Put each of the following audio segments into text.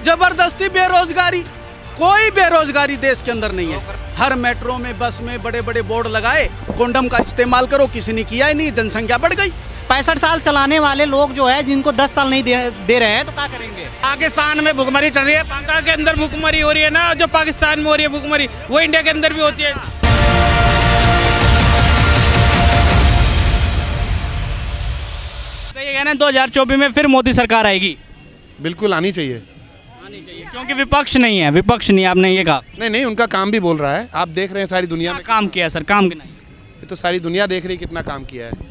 जबरदस्ती बेरोजगारी, कोई बेरोजगारी देश के अंदर नहीं है। हर मेट्रो में, बस में बड़े बड़े बोर्ड लगाए, कंडोम का इस्तेमाल करो, किसी ने किया ही नहीं, जनसंख्या बढ़ गई। 65 साल चलाने वाले लोग जो है, जिनको 10 साल नहीं दे रहे हैं, तो क्या करेंगे? पाकिस्तान में भुखमरी चल रही है, बांग्ला के अंदर भुखमरी हो रही है ना, जो पाकिस्तान में हो रही है भुखमरी, वो इंडिया के अंदर भी होती है। ये कहना है 2024 में फिर मोदी सरकार आएगी। बिल्कुल आनी चाहिए। क्योंकि विपक्ष नहीं है, विपक्ष नहीं, आपने ये कहा। नहीं, उनका काम भी बोल रहा है। आप देख रहे हैं सारी दुनिया में काम किया सर, काम नहीं, ये तो सारी दुनिया देख रही है कितना काम किया है।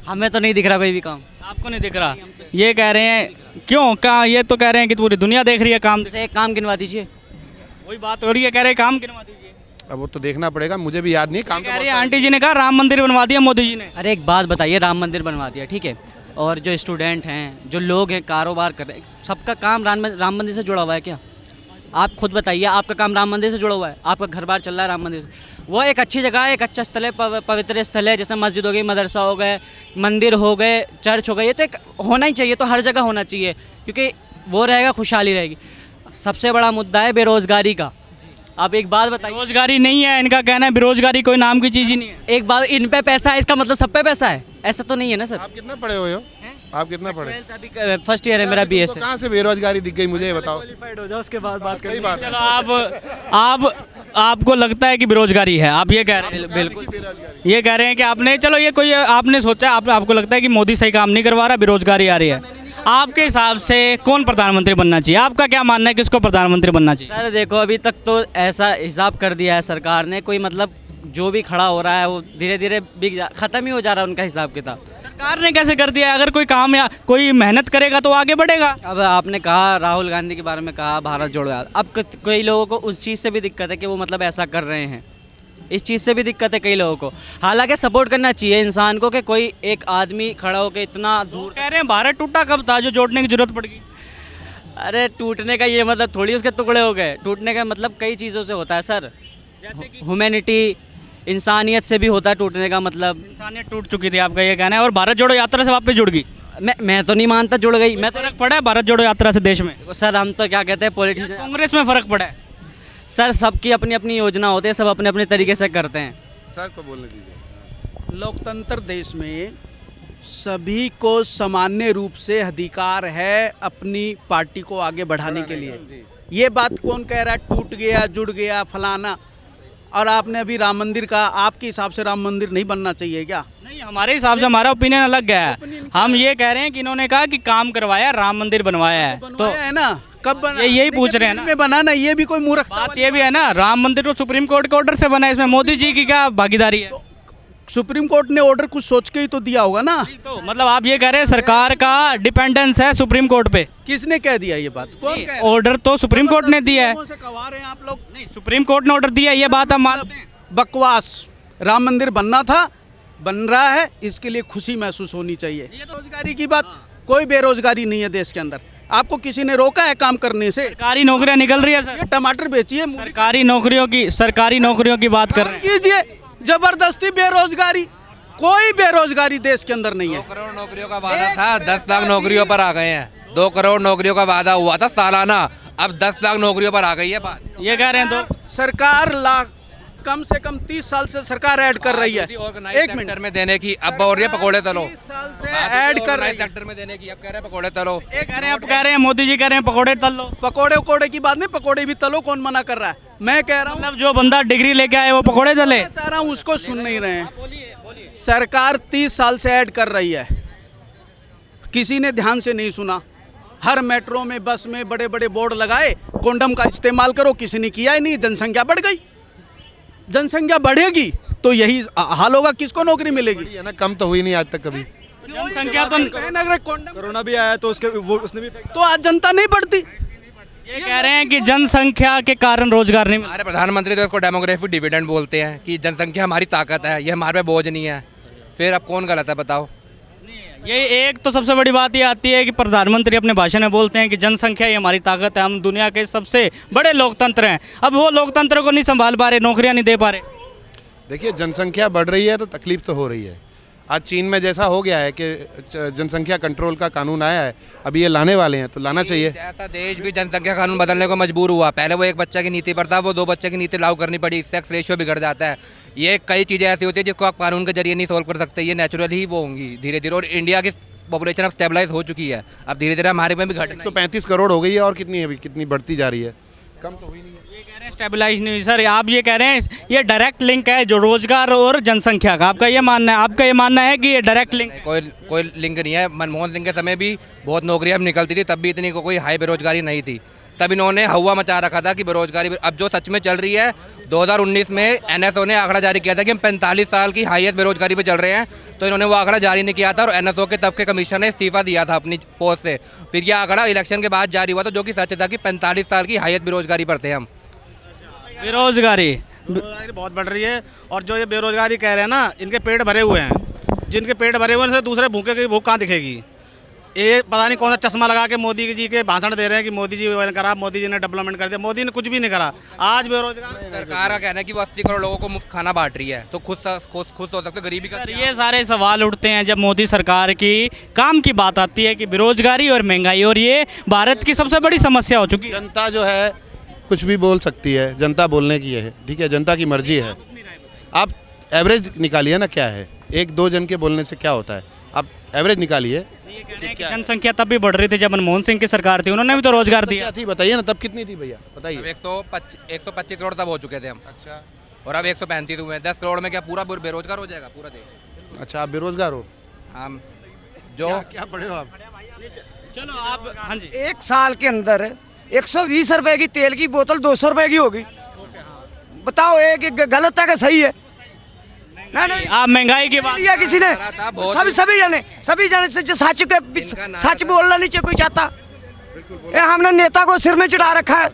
हमें तो नहीं दिख रहा कोई भी काम। आपको नहीं दिख रहा? ये कह रहे हैं क्यों? क्या ये तो कह रहे हैं कि पूरी दुनिया देख रही है काम। जैसे एक काम गिनवा दीजिए। वही बात हो रही है, कह रहे हैं काम गिनवा दीजिए। अब वो तो देखना पड़ेगा, मुझे भी याद नहीं काम तो कह रही है आंटी जी ने कहा राम मंदिर बनवा दिया मोदी जी ने। अरे एक बात बताइए, राम मंदिर बनवा दिया, ठीक है, और जो स्टूडेंट हैं, जो लोग हैं, कारोबार कर रहे हैं, सबका काम राम मंदिर से जुड़ा हुआ है क्या? आप खुद बताइए, आपका काम राम मंदिर से जुड़ा हुआ है? आपका घर बार चल रहा है राम मंदिर से? वो एक अच्छी जगह है, एक अच्छा स्थल है, पवित्र स्थल है, जैसे मस्जिद हो गई, मदरसा हो गए, मंदिर हो गए, चर्च हो गए, ये तो एक होना ही चाहिए, तो हर जगह होना चाहिए, क्योंकि वो रहेगा, खुशहाली रहेगी। सबसे बड़ा मुद्दा है बेरोज़गारी का। आप एक बात बताइए। बेरोजगारी नहीं है, इनका कहना है बेरोजगारी कोई नाम की चीज़ ही नहीं है। एक बात, इन पे पैसा है, इसका मतलब सब पे पैसा है? ऐसा तो नहीं है ना सर। आप कितना पढ़े हुए हो? आप कितना पढ़े? अभी फर्स्ट ईयर है मेरा BS है। कहाँ से बेरोजगारी दिख गई, मुझे ये बताओ। क्वालिफाइड हो जाओ, उसके बाद बात सही बात है। चलो आपको लगता है कि बेरोजगारी है, आप ये कह रहे हैं? बिल्कुल ये कह रहे हैं कि आपने, चलो ये कोई आपने सोचा, आपको लगता है कि मोदी सही काम नहीं करवा रहा, बेरोजगारी आ रही है। आपके हिसाब से कौन प्रधानमंत्री बनना चाहिए? आपका क्या मानना है, किसको प्रधानमंत्री बनना चाहिए? सर देखो, अभी तक तो ऐसा हिसाब कर दिया है सरकार ने, कोई मतलब जो भी खड़ा हो रहा है वो धीरे धीरे ख़त्म ही हो जा रहा है उनका हिसाब किताब। सरकार ने कैसे कर दिया है? अगर कोई काम या कोई मेहनत करेगा तो आगे बढ़ेगा। अब आपने कहा राहुल गांधी के बारे में, कहा भारत जोड़ो यात्रा, अब कई लोगों को उस चीज़ से भी दिक्कत है कि वो मतलब ऐसा कर रहे हैं, इस चीज़ से भी दिक्कत है कई लोगों को। हालांकि सपोर्ट करना चाहिए इंसान को, कि कोई एक आदमी खड़ा होकर इतना दूर। कह रहे हैं भारत टूटा कब था जो जोड़ने की जरूरत पड़ गई? अरे टूटने का ये मतलब थोड़ी उसके टुकड़े हो गए, टूटने का मतलब कई चीज़ों से होता है सर, जैसे कि ह्यूमैनिटी, इंसानियत से भी होता है टूटने का मतलब। इंसानियत टूट चुकी थी, आपका ये कहना है, और भारत जोड़ो यात्रा से वापस जुड़ गई। मैं तो नहीं मानता जुड़ गई। मैं तो फर्क पड़ा है भारत जोड़ो यात्रा से देश में? सर हम तो क्या कहते हैं, पॉलिटिशियन। कांग्रेस में फर्क पड़ा है? सर सबकी अपनी अपनी योजना होती है, सब अपने अपने तरीके से करते हैं। सर को बोलने दीजिए। लोकतंत्र देश में सभी को सामान्य रूप से अधिकार है अपनी पार्टी को आगे बढ़ाने के लिए। ये बात कौन कह रहा है टूट गया, जुड़ गया, फलाना? और आपने अभी राम मंदिर का, आपके हिसाब से राम मंदिर नहीं बनना चाहिए क्या? नहीं, हमारे हिसाब से हमारा ओपिनियन अलग गया है। हम ये कह रहे हैं कि इन्होंने कहा कि काम करवाया, राम मंदिर बनवाया है, तो बनवाया है ना, कब बना? यही पूछ रहे हैं ना। में बनाना, ये भी कोई मूर्खता बात ये भी है ना, राम मंदिर तो सुप्रीम कोर्ट के ऑर्डर से बना है, इसमें मोदी जी की क्या भागीदारी है? सुप्रीम कोर्ट ने ऑर्डर कुछ सोच के ही तो दिया होगा ना। तो मतलब आप ये कह रहे हैं सरकार का डिपेंडेंस है सुप्रीम कोर्ट पे? किसने कह दिया ये बात? कौन कह रहा है? ऑर्डर तो सुप्रीम कोर्ट ने दिया है। लोगों से कवा रहे हैं आप लोग। नहीं, सुप्रीम कोर्ट ने ऑर्डर दिया है, ये बात आप मानते हैं? बकवास। राम मंदिर बनना था, बन रहा है, इसके लिए खुशी महसूस होनी चाहिए। बेरोजगारी की बात, कोई बेरोजगारी नहीं है देश के अंदर। आपको किसी ने रोका है काम करने से? सरकारी नौकरियां निकल रही है सर। ये टमाटर बेचिए, सरकारी नौकरियों की बात कर रहे हैं। कीजिए। जबरदस्ती बेरोजगारी, कोई बेरोजगारी देश के अंदर नहीं है। 2 करोड़ नौकरियों का वादा था, 10 लाख नौकरियों पर आ गए हैं। 2 करोड़ नौकरियों का वादा हुआ था सालाना, अब 10 लाख नौकरियों पर आ गई है बात। ये कह रहे हैं तो सरकार लाख, कम से कम 30 साल से सरकार ऐड कर रही है। एक मिनट सेक्टर में देने की अब बोल रही है पकौड़े तलो, 30 साल से ऐड कर रही है। सेक्टर में देने की अब कह रहे हैं पकौड़े तलो। कह रहे हैं मोदी जी कह रहे हैं पकौड़े तल लो। पकोड़े उकोड़े की बात नहीं, पकोड़े भी तलो, कौन मना कर रहा है? मैं कह रहा हूँ, मतलब जो बंदा डिग्री लेके आए वो पकौड़े तले? मैं चाह रहा हूँ उसको सुन नहीं रहे हैं। सरकार 30 साल से ऐड कर रही है, किसी ने ध्यान से नहीं सुना। हर मेट्रो में, बस में बड़े बड़े बोर्ड लगाए, कंडोम का इस्तेमाल करो, किसी ने किया ही नहीं, जनसंख्या बढ़ गई। जनसंख्या बढ़ेगी तो यही हाल होगा, किसको नौकरी मिलेगी? है ना, कम तो हुई नहीं आज तक कभी। जनसंख्या तो कोरोना भी आया तो उसने भी, तो आज जनता नहीं बढ़ती। ये कह रहे हैं कि जनसंख्या के कारण रोजगार नहीं मिल हमारे प्रधानमंत्री तो इसको डेमोग्राफिक डिविडेंड बोलते हैं कि जनसंख्या हमारी ताकत है, ये हमारे पे बोझ नहीं है। फिर अब कौन गलत है बताओ? ये एक तो सबसे बड़ी बात ये आती है कि प्रधानमंत्री अपने भाषण में बोलते हैं कि जनसंख्या ही हमारी ताकत है, हम दुनिया के सबसे बड़े लोकतंत्र हैं। अब वो लोकतंत्र को नहीं संभाल पा रहे, नौकरियां नहीं दे पा रहे। देखिए, जनसंख्या बढ़ रही है तो तकलीफ तो हो रही है। आज चीन में जैसा हो गया है कि जनसंख्या कंट्रोल का कानून आया है, अभी ये लाने वाले हैं, तो लाना चाहिए। जैसा देश भी जनसंख्या कानून बदलने को मजबूर हुआ, पहले वो एक बच्चे की नीति पर था, वो 2 बच्चे की नीति लागू करनी पड़ी, सेक्स रेशियो बिगड़ जाता है। ये कई चीज़ें ऐसी होती है जिसको आप कानून के जरिए नहीं सोल्व कर सकते, ये नेचुरल ही वो होंगी धीरे धीरे। और इंडिया की पॉपुलेशन अब स्टेबलाइज हो चुकी है, अब धीरे धीरे हमारे में भी घट 135 करोड़ हो गई है, और कितनी अभी कितनी बढ़ती जा रही है, कम तो हुई नहीं है। ये कह रहे हैं स्टेबलाइज नहीं हुई सर, आप ये कह रहे हैं ये डायरेक्ट लिंक है जो रोजगार और जनसंख्या का, आपका ये मानना है? आपका ये मानना है कि ये डायरेक्ट लिंक? कोई लिंक नहीं है। मनमोहन सिंह के समय भी बहुत नौकरियां निकलती थी, तब भी इतनी कोई हाई बेरोजगारी नहीं थी। तब इन्होंने हवा मचा रखा था कि बेरोजगारी अब जो सच में चल रही है। 2019 में एनएसओ ने आंकड़ा जारी किया था कि हम 45 साल की हाईएस्ट बेरोजगारी पे चल रहे हैं, तो इन्होंने वो आंकड़ा जारी नहीं किया था और एनएसओ के तब के कमिश्नर ने इस्तीफा दिया था अपनी पोस्ट से। फिर यह आंकड़ा इलेक्शन के बाद जारी हुआ था, जो कि सच था कि 45 साल की हाईएस्ट बेरोजगारी पर थे हम। बेरोजगारी बहुत बढ़ रही है। और जो ये बेरोजगारी कह रहे हैं ना, इनके पेट भरे हुए हैं, जिनके पेट भरे हुए हैं उनसे दूसरे भूखे की भूख कहाँ दिखेगी। ये पता नहीं कौन सा चश्मा लगा के मोदी जी के भाषण दे रहे हैं कि मोदी जी ने करा, मोदी जी ने डेवलपमेंट कर दिया। मोदी ने कुछ भी नहीं करा। आज बेरोजगार सरकार का कहना है कि वो 80 करोड़ लोगों को मुफ्त खाना बांट रही है, तो खुश हो सकते, गरीबी का सर ये सारे सवाल उठते हैं जब मोदी सरकार की काम की बात आती है कि बेरोजगारी और महंगाई, और ये भारत की सबसे बड़ी समस्या हो चुकी है। जनता जो है कुछ भी बोल सकती है, जनता बोलने की है, ठीक है, जनता की मर्जी है। आप एवरेज निकालिए ना, क्या है 1-2 जन के बोलने से क्या होता है, आप एवरेज निकालिए। जनसंख्या तब भी बढ़ रही थी जब मनमोहन सिंह की सरकार थी, उन्होंने भी तो रोजगार दिया। थी बताइए ना, तब कितनी थी भैया बताइए। 125 करोड़ तब हो चुके थे हम। अच्छा, और अब 135 हुए हैं। 10 करोड़ में क्या पूरा बेरोजगार हो जाएगा पूरा देश? अच्छा, आप बेरोजगार हो? हम जो क्या पढ़े हो आप? चलो आप, हाँ जी। 1 साल के अंदर 120 रुपए की तेल की बोतल 200 रुपए की होगी। बताओ ये गलत है कि सही है? नहीं, आप महंगाई की बात, किया किसी ने, सभी जने से जो सच बोलना नहीं चाहिए कोई चाहता। ये हमने नेता को सिर में चढ़ा रखा है।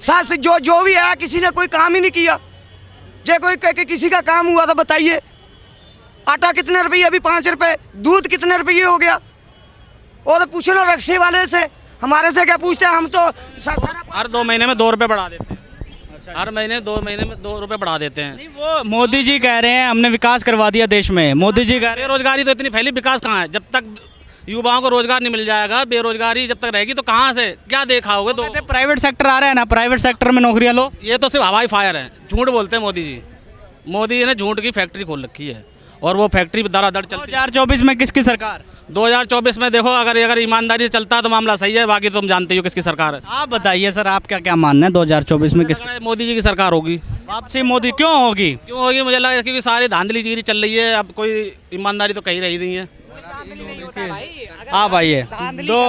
सच जो भी है, किसी ने कोई काम ही नहीं किया। जो कोई कह के किसी का काम हुआ था बताइए। आटा कितने रुपये, अभी 5 रुपए। दूध कितने रुपये हो गया? वो तो पूछो ना रिक्शे वाले से, हमारे से क्या पूछते हैं? हम तो हर 2 महीने में 2 रुपये बढ़ा देते हैं। हर महीने 2 महीने में 2 रुपये बढ़ा देते हैं। नहीं, वो मोदी जी कह रहे हैं हमने विकास करवा दिया देश में। मोदी जी कह रहे हैं बेरोजगारी तो इतनी फैली, विकास कहाँ है? जब तक युवाओं को रोजगार नहीं मिल जाएगा, बेरोजगारी जब तक रहेगी तो कहाँ से क्या देखाओगे? तो प्राइवेट सेक्टर आ रहा है ना, प्राइवेट सेक्टर में नौकरियां लो। ये तो सिर्फ हवाई फायर है, झूठ बोलते हैं मोदी जी। मोदी जी ने झूठ की फैक्ट्री खोल रखी है और वो फैक्ट्री दरादर चलती है। 2024 में किसकी सरकार? 2024 में देखो, अगर ईमानदारी से चलता है तो मामला सही है, बाकी तुम जानते हो किसकी सरकार है। आप बताइए सर, आपका क्या मानना है 2024 में किसकी? मोदी जी की सरकार होगी। वापसी मोदी क्यों होगी? क्यों होगी? मुझे लगा क्योंकि सारी धांधलीगिरी चल रही है, अब कोई ईमानदारी तो कहीं रही नहीं है। आप आइए तो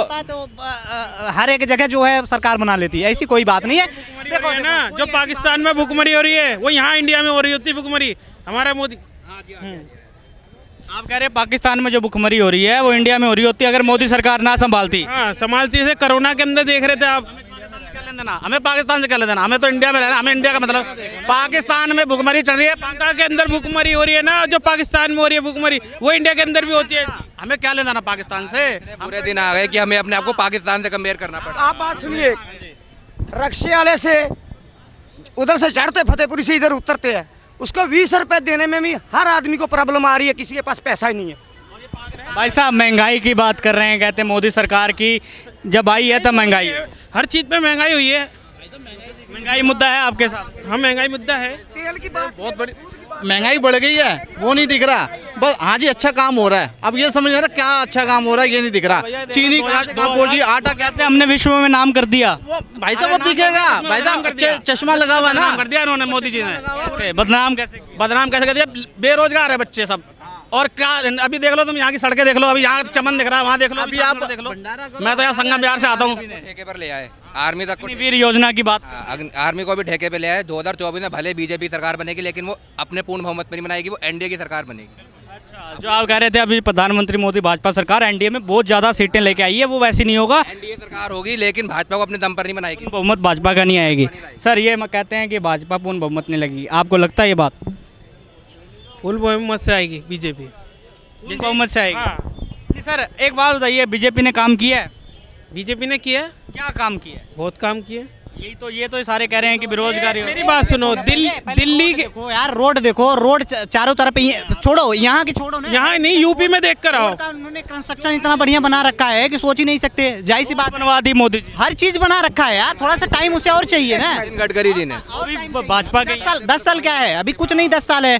हर एक जगह जो है सरकार बना लेती है, ऐसी कोई बात नहीं है। देखो है ना, जो पाकिस्तान में भुखमरी हो रही है वो यहाँ इंडिया में हो रही होती है भुखमरी। हमारा मोदी, आप कह रहे हैं पाकिस्तान में जो भुखमरी हो रही है वो इंडिया में हो रही होती है अगर मोदी सरकार ना संभालती। हाँ संभालती थे। कोरोना के अंदर देख रहे थे आप। हमें पाकिस्तान से क्या लेना, हमें तो इंडिया में रहना। हमें इंडिया का मतलब, पाकिस्तान में भुखमरी चल रही है, पाकिस्तान के अंदर भुखमरी हो रही है ना, जो पाकिस्तान में हो रही है भुखमरी वो इंडिया के अंदर भी होती है। हमें क्या लेना ना पाकिस्तान से। पूरे दिन आ गए कि हमें अपने आप को पाकिस्तान से कंपेयर करना पड़ा। आप बात सुनिए, रक्शे वाले से उधर से चढ़ते फतेहपुरी से इधर उतरते हैं, उसको 20 रुपए देने में भी हर आदमी को प्रॉब्लम आ रही है, किसी के पास पैसा ही नहीं है। भाई साहब महंगाई की बात कर रहे हैं, कहते हैं मोदी सरकार की जब आई है तब महंगाई है। हर चीज़ पे महंगाई हुई है। महंगाई मुद्दा है आपके साथ? हाँ महंगाई मुद्दा है। तेल की बात बहुत बड़ी महंगाई बढ़ गई है, वो नहीं दिख रहा। बस हाँ जी अच्छा काम हो रहा है, अब ये समझ रहा क्या अच्छा काम हो रहा है ये नहीं दिख रहा। चीनी जी आटा कहते हैं हमने विश्व में नाम कर दिया। वो भाई साहब वो दिखेगा, भाई साहब चश्मा लगा हुआ है ना। कर दिया इन्होंने, मोदी जी ने। कैसे बदनाम कैसे? बदनाम कैसे कर दिया? बेरोजगार है बच्चे सब। और क्या अभी देख लो, तुम यहाँ की सड़कें देख लो, अभी यहाँ चमन दिख रहा है, वहाँ देख लो, अभी आप देख लो। मैं तो यहाँ संगम बिहार से आता हूँ। ठेके पर ले आए आर्मी तक को। अग्निवीर योजना की बात, आर्मी को भी ठेके पे ले आए। 2024 में भले बीजेपी सरकार बनेगी, लेकिन वो अपने पूर्ण बहुमत में नहीं बनाएगी, वो एनडीए की सरकार बनेगी। अच्छा जो आप कह रहे थे अभी प्रधानमंत्री मोदी भाजपा सरकार एनडीए में बहुत ज़्यादा सीटें लेके आई है, वो वैसी नहीं होगा। एनडीए सरकार होगी लेकिन भाजपा को अपने दम पर नहीं बनाएगी। बहुमत भाजपा का नहीं आएगी। सर ये कहते हैं कि भाजपा पूर्ण बहुमत नहीं लगेगी, आपको लगता है ये बात? फुल बहुमत से आएगी बीजेपी, बहुमत से आएगी। नहीं सर एक बात बताइए, बीजेपी ने काम किया है? बीजेपी ने किया, क्या काम किया है? बहुत काम किए। ये तो सारे कह रहे हैं कि बेरोजगारी। मेरी बात सुनो, दिल्ली के देखो यार, रोड देखो, रोड चारों तरफ छोड़ो, यहाँ की छोड़ो ना, यहाँ नहीं यूपी में देख कर आओ। उन्होंने कंस्ट्रक्शन इतना बढ़िया बना रखा है कि सोच ही नहीं सकते। जाहिर सी बात, बनवा दी मोदी जी। हर चीज बना रखा है यार, थोड़ा सा टाइम उसे और चाहिए ना। नितिन गडकरी जी ने अभी भाजपा के 10 साल क्या है, अभी कुछ नहीं, 10 साल है।